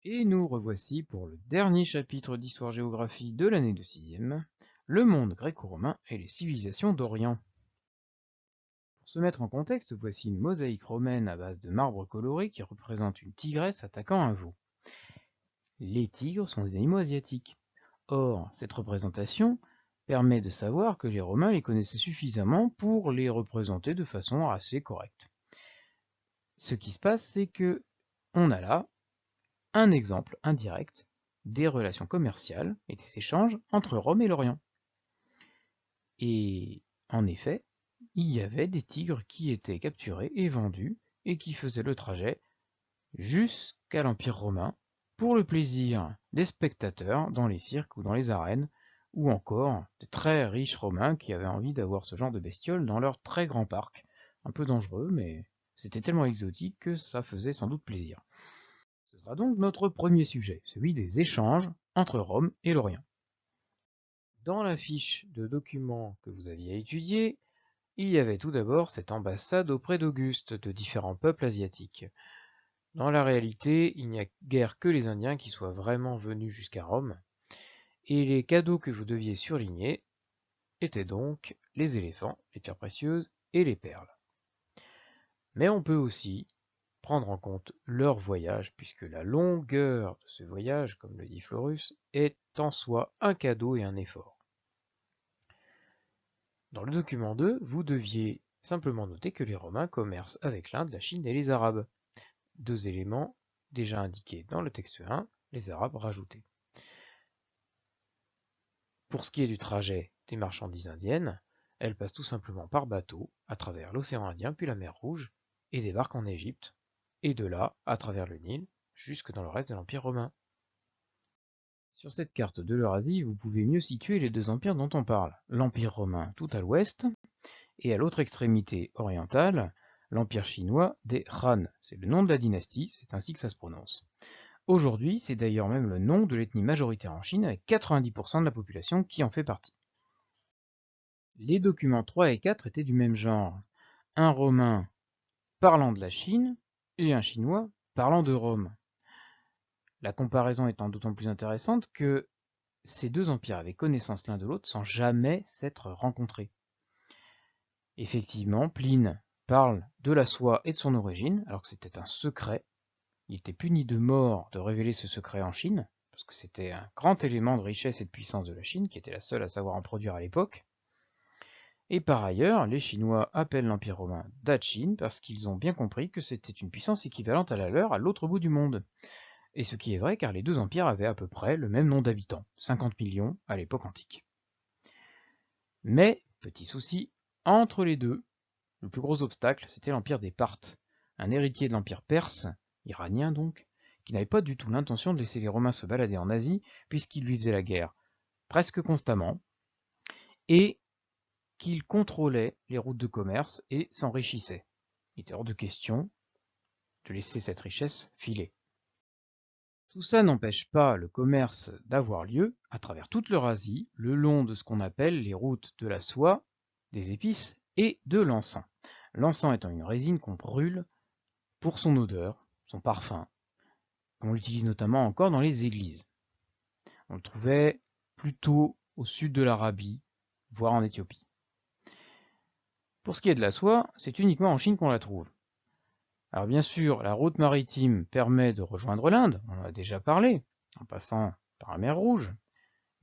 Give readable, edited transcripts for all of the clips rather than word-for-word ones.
Et nous revoici pour le dernier chapitre d'Histoire-Géographie de l'année de 6e, le monde gréco-romain et les civilisations d'Orient. Pour se mettre en contexte, voici une mosaïque romaine à base de marbre coloré qui représente une tigresse attaquant un veau. Les tigres sont des animaux asiatiques. Or, cette représentation permet de savoir que les Romains les connaissaient suffisamment pour les représenter de façon assez correcte. Ce qui se passe, c'est que on a là un exemple indirect des relations commerciales et des échanges entre Rome et l'Orient. Et en effet, il y avait des tigres qui étaient capturés et vendus et qui faisaient le trajet jusqu'à l'Empire romain pour le plaisir des spectateurs dans les cirques ou dans les arènes, ou encore de très riches Romains qui avaient envie d'avoir ce genre de bestioles dans leur très grand parc. Un peu dangereux, mais c'était tellement exotique que ça faisait sans doute plaisir. Ce sera donc notre premier sujet, celui des échanges entre Rome et l'Orient. Dans la fiche de document que vous aviez étudiée, il y avait tout d'abord cette ambassade auprès d'Auguste de différents peuples asiatiques. Dans la réalité, il n'y a guère que les Indiens qui soient vraiment venus jusqu'à Rome, et les cadeaux que vous deviez surligner étaient donc les éléphants, les pierres précieuses et les perles. Mais on peut aussi prendre en compte leur voyage, puisque la longueur de ce voyage, comme le dit Florus, est en soi un cadeau et un effort. Dans le document 2, vous deviez simplement noter que les Romains commercent avec l'Inde, la Chine et les Arabes. Deux éléments déjà indiqués dans le texte 1, les Arabes rajoutés. Pour ce qui est du trajet des marchandises indiennes, elles passent tout simplement par bateau à travers l'océan Indien puis la mer Rouge et débarquent en Égypte, et de là à travers le Nil jusque dans le reste de l'Empire romain. Sur cette carte de l'Eurasie, vous pouvez mieux situer les deux empires dont on parle. L'Empire romain tout à l'ouest, et à l'autre extrémité orientale, l'Empire chinois des Han. C'est le nom de la dynastie, c'est ainsi que ça se prononce. Aujourd'hui, c'est d'ailleurs même le nom de l'ethnie majoritaire en Chine, avec 90% de la population qui en fait partie. Les documents 3 et 4 étaient du même genre. Un Romain parlant de la Chine et un Chinois parlant de Rome. La comparaison étant d'autant plus intéressante que ces deux empires avaient connaissance l'un de l'autre sans jamais s'être rencontrés. Effectivement, Pline parle de la soie et de son origine, alors que c'était un secret. Il était puni de mort de révéler ce secret en Chine, parce que c'était un grand élément de richesse et de puissance de la Chine, qui était la seule à savoir en produire à l'époque. Et par ailleurs, les Chinois appellent l'Empire romain Dachine parce qu'ils ont bien compris que c'était une puissance équivalente à la leur à l'autre bout du monde. Et ce qui est vrai car les deux empires avaient à peu près le même nombre d'habitants, 50 millions à l'époque antique. Mais, petit souci, entre les deux, le plus gros obstacle, c'était l'empire des Parthes, un héritier de l'empire perse, iranien donc, qui n'avait pas du tout l'intention de laisser les Romains se balader en Asie, puisqu'ils lui faisaient la guerre presque constamment, et qu'il contrôlait les routes de commerce et s'enrichissait. Il était hors de question de laisser cette richesse filer. Tout ça n'empêche pas le commerce d'avoir lieu à travers toute l'Eurasie, le long de ce qu'on appelle les routes de la soie, des épices et de l'encens. L'encens étant une résine qu'on brûle pour son odeur, son parfum. On l'utilise notamment encore dans les églises. On le trouvait plutôt au sud de l'Arabie, voire en Éthiopie. Pour ce qui est de la soie, c'est uniquement en Chine qu'on la trouve. Alors bien sûr, la route maritime permet de rejoindre l'Inde, on en a déjà parlé, en passant par la mer Rouge.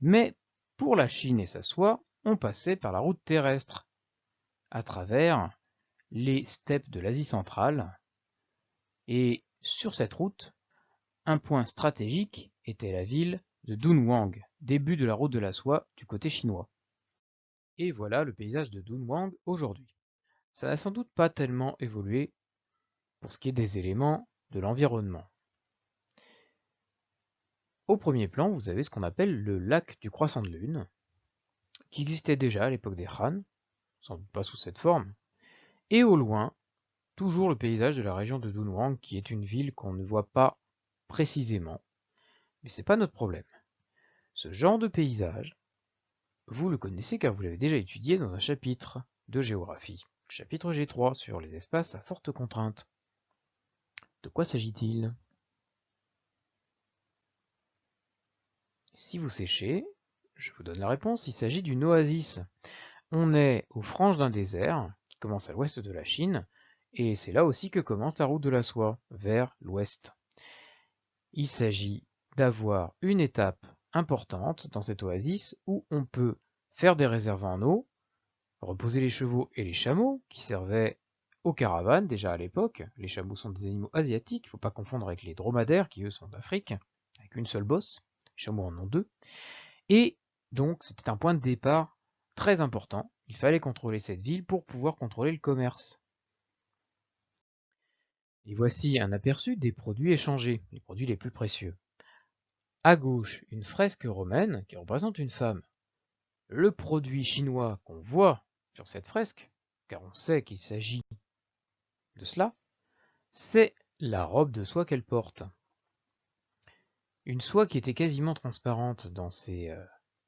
Mais pour la Chine et sa soie, on passait par la route terrestre, à travers les steppes de l'Asie centrale. Et sur cette route, un point stratégique était la ville de Dunhuang, début de la route de la soie du côté chinois. Et voilà le paysage de Dunhuang aujourd'hui. Ça n'a sans doute pas tellement évolué pour ce qui est des éléments de l'environnement. Au premier plan, vous avez ce qu'on appelle le lac du croissant de lune, qui existait déjà à l'époque des Han, sans doute pas sous cette forme, et au loin, toujours le paysage de la région de Dunhuang, qui est une ville qu'on ne voit pas précisément, mais c'est pas notre problème. Ce genre de paysage, vous le connaissez car vous l'avez déjà étudié dans un chapitre de géographie, le chapitre G3 sur les espaces à forte contrainte. De quoi s'agit-il? Si vous séchez, je vous donne la réponse, il s'agit d'une oasis. On est aux franges d'un désert qui commence à l'ouest de la Chine, et c'est là aussi que commence la route de la soie, vers l'ouest. Il s'agit d'avoir une étape importante dans cette oasis où on peut faire des réserves en eau, reposer les chevaux et les chameaux qui servaient aux caravanes déjà à l'époque. Les chameaux sont des animaux asiatiques, il ne faut pas confondre avec les dromadaires qui eux sont d'Afrique, avec une seule bosse. Les chameaux en ont deux. Et donc c'était un point de départ très important. Il fallait contrôler cette ville pour pouvoir contrôler le commerce. Et voici un aperçu des produits échangés, les produits les plus précieux. À gauche, une fresque romaine qui représente une femme. Le produit chinois qu'on voit sur cette fresque, car on sait qu'il s'agit de cela, c'est la robe de soie qu'elle porte. Une soie qui était quasiment transparente dans ses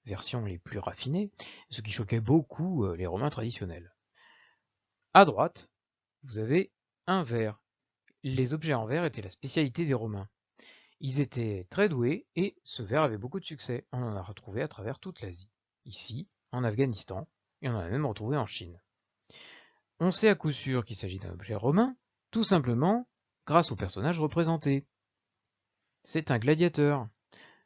versions les plus raffinées, ce qui choquait beaucoup les Romains traditionnels. À droite, vous avez un verre. Les objets en verre étaient la spécialité des Romains. Ils étaient très doués et ce verre avait beaucoup de succès. On en a retrouvé à travers toute l'Asie. Ici, en Afghanistan, et on en a même retrouvé en Chine. On sait à coup sûr qu'il s'agit d'un objet romain, tout simplement grâce au personnage représenté. C'est un gladiateur.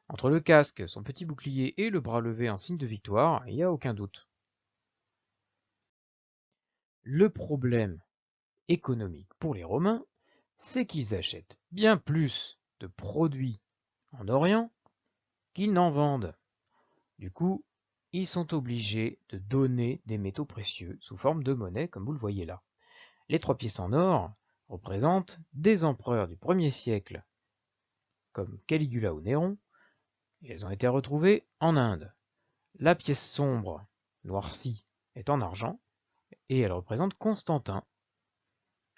Entre le casque, son petit bouclier et le bras levé en signe de victoire, il n'y a aucun doute. Le problème économique pour les Romains, c'est qu'ils achètent bien plus de produits en Orient qu'ils n'en vendent. Du coup, ils sont obligés de donner des métaux précieux sous forme de monnaie, comme vous le voyez là. Les 3 pièces en or représentent des empereurs du 1er siècle, comme Caligula ou Néron, et elles ont été retrouvées en Inde. La pièce sombre, noircie, est en argent, et elle représente Constantin,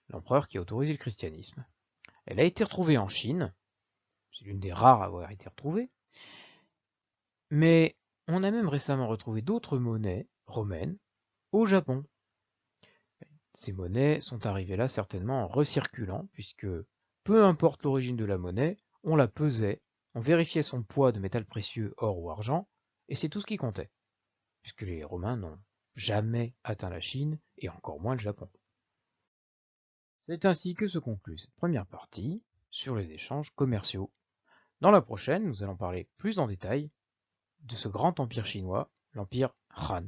l'empereur qui a autorisé le christianisme. Elle a été retrouvée en Chine, c'est l'une des rares à avoir été retrouvée, mais on a même récemment retrouvé d'autres monnaies romaines au Japon. Ces monnaies sont arrivées là certainement en recirculant, puisque peu importe l'origine de la monnaie, on la pesait, on vérifiait son poids de métal précieux, or ou argent, et c'est tout ce qui comptait, puisque les Romains n'ont jamais atteint la Chine, et encore moins le Japon. C'est ainsi que se conclut cette première partie sur les échanges commerciaux. Dans la prochaine, nous allons parler plus en détail de ce grand empire chinois, l'empire Han.